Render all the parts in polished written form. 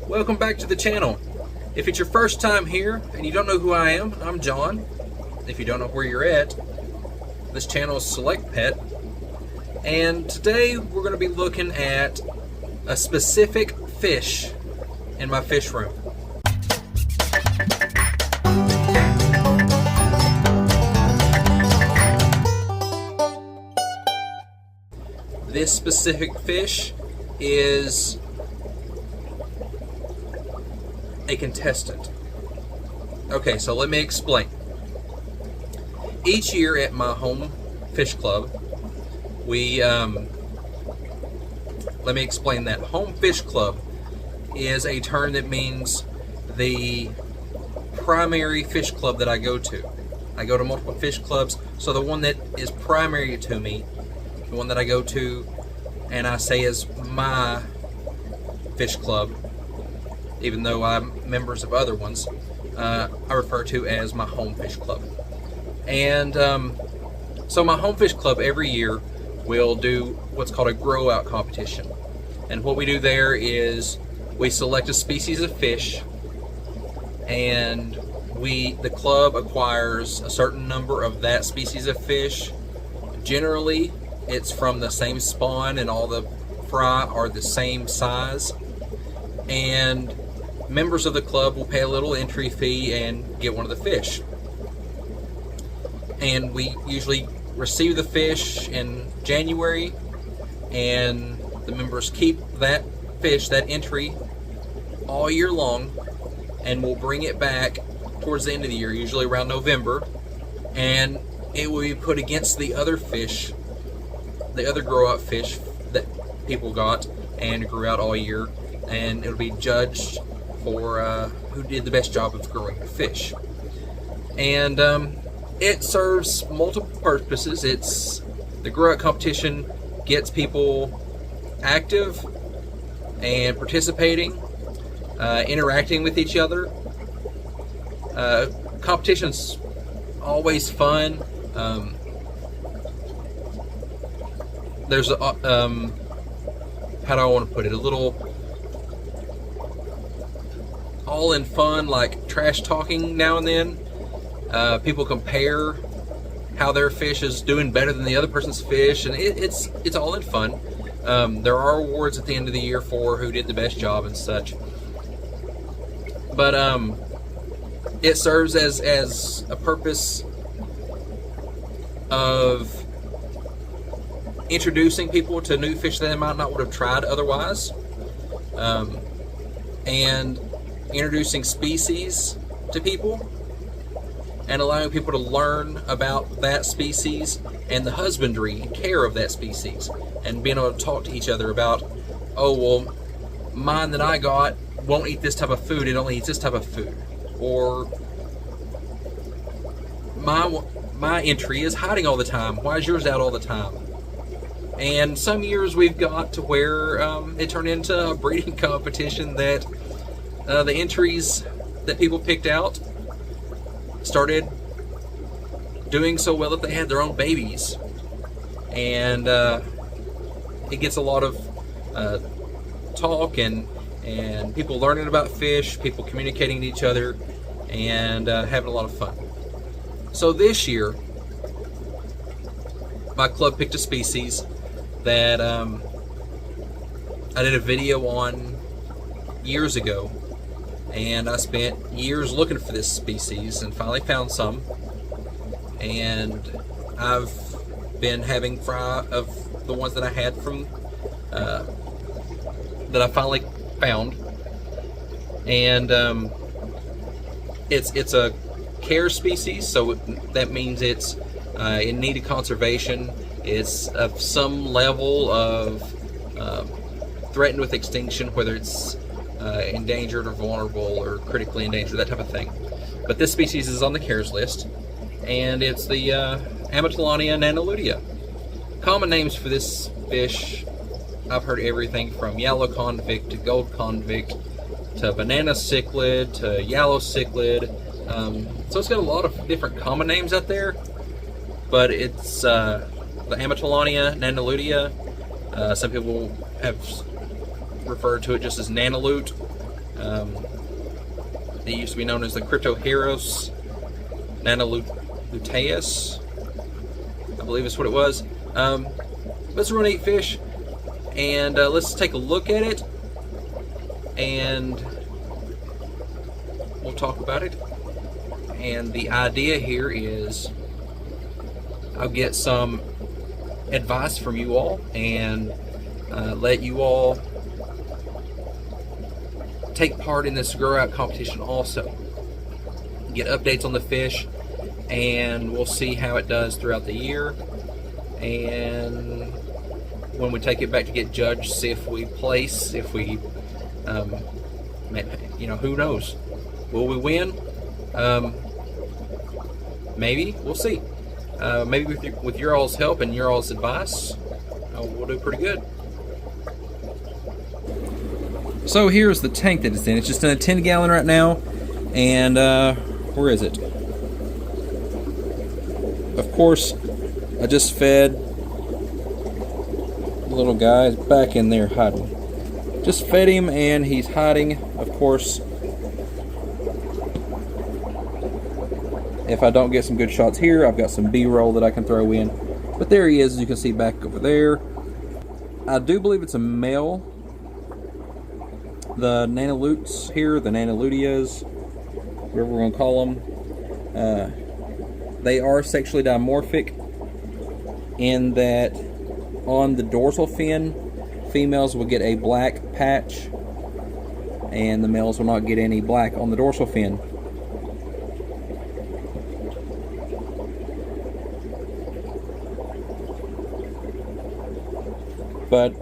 Welcome back to the channel. If it's your first time here and you don't know who I am, I'm John. If you don't know where you're at, this channel is Select Pet. And today we're going to be looking at a specific fish in my fish room. This specific fish is a contestant. Okay, so let me explain. Each year at my home fish club, let me explain that. Home fish club is a term that means the primary fish club that I go to. I go to multiple fish clubs, so the one that is primary to me, the one that I go to and I say is my fish club, even though I'm members of other ones, I refer to as my home fish club. And so my home fish club every year will do what's called a grow out competition. And what we do there is we select a species of fish, and the club acquires a certain number of that species of fish. Generally, it's from the same spawn and all the fry are the same size. And members of the club will pay a little entry fee and get one of the fish. And we usually receive the fish in January, and the members keep that fish, that entry, all year long, and we'll bring it back towards the end of the year, usually around November, and it will be put against the other fish, the other grow out fish that people got and grew out all year, and it'll be judged for who did the best job of growing the fish. And it serves multiple purposes. The grow out competition gets people active and participating, interacting with each other. Competition's always fun. There's a how do I want to put it? A little all in fun, like trash talking now and then. People compare how their fish is doing better than the other person's fish, and it's all in fun. There are awards at the end of the year for who did the best job and such. But it serves as a purpose of introducing people to new fish that they might not would have tried otherwise, and introducing species to people, and allowing people to learn about that species and the husbandry and care of that species, and being able to talk to each other about, oh, well, mine that I got won't eat this type of food, it only eats this type of food, or my entry is hiding all the time, why is yours out all the time? And some years we've got to where it turned into a breeding competition that the entries that people picked out started doing so well that they had their own babies. And it gets a lot of talk and people learning about fish, people communicating to each other, and having a lot of fun. So this year, my club picked a species that I did a video on years ago, and I spent years looking for this species and finally found some, and I've been having fry of the ones that I had from that I finally found. And it's a care species, so that means it's in need of conservation. It's of some level of threatened with extinction, whether it's endangered or vulnerable or critically endangered, that type of thing. But this species is on the CARES list, and it's the Amatollania nanalutea. Common names for this fish, I've heard everything from yellow convict to gold convict to banana cichlid to yellow cichlid. So it's got a lot of different common names out there, but it's the Amatollania nanalutea. Some people have referred to it just as nanalute. It used to be known as the Cryptoheros nanoluteus, I believe is what it was. But it's a real neat fish, and let's take a look at it, and we'll talk about it. And the idea here is I'll get some advice from you all, and let you all take part in this grow out competition also. Get updates on the fish, and we'll see how it does throughout the year. And when we take it back to get judged, see if we place, if we, you know, who knows? Will we win? Maybe. We'll see. Maybe with your all's help and your all's advice, we'll do pretty good. So here's the tank that it's in. It's just in a 10-gallon right now, and where is it? Of course, I just fed the little guy. He's back in there hiding. Just fed him, and he's hiding. Of course, if I don't get some good shots here, I've got some B-roll that I can throw in. But there he is, as you can see back over there. I do believe it's a male. The nanolutes here, the nanoluteas, whatever we're going to call them, they are sexually dimorphic in that on the dorsal fin, females will get a black patch, and the males will not get any black on the dorsal fin. But,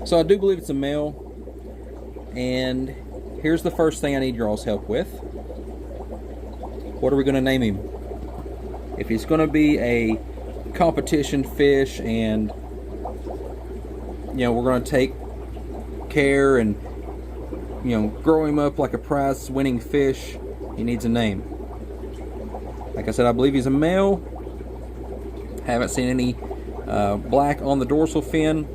so I do believe it's a male, and here's the first thing I need your all's help with. What are we going to name him? If he's going to be a competition fish, and you know, we're going to take care and, you know, grow him up like a prize winning fish, he needs a name. Like I said, I believe he's a male. Haven't seen any black on the dorsal fin.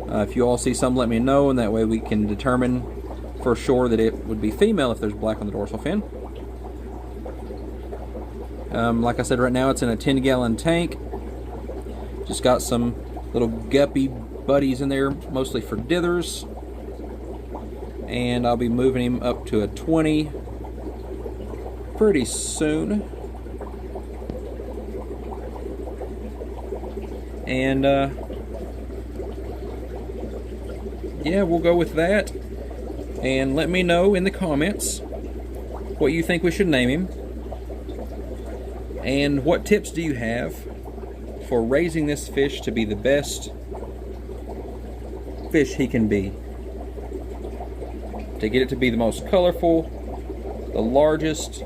If you all see some, let me know, and that way we can determine for sure that it would be female if there's black on the dorsal fin. Like I said, right now it's in a 10-gallon tank. Just got some little guppy buddies in there, mostly for dithers. And I'll be moving him up to a 20 pretty soon. And yeah, we'll go with that. And let me know in the comments what you think we should name him, and what tips do you have for raising this fish to be the best fish he can be, to get it to be the most colorful, the largest,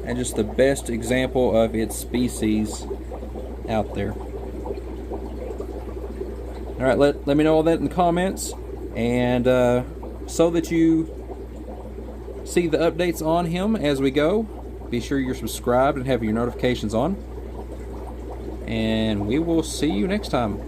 and just the best example of its species out there. Alright, let me know all that in the comments, and so that you see the updates on him as we go, be sure you're subscribed and have your notifications on, and we will see you next time.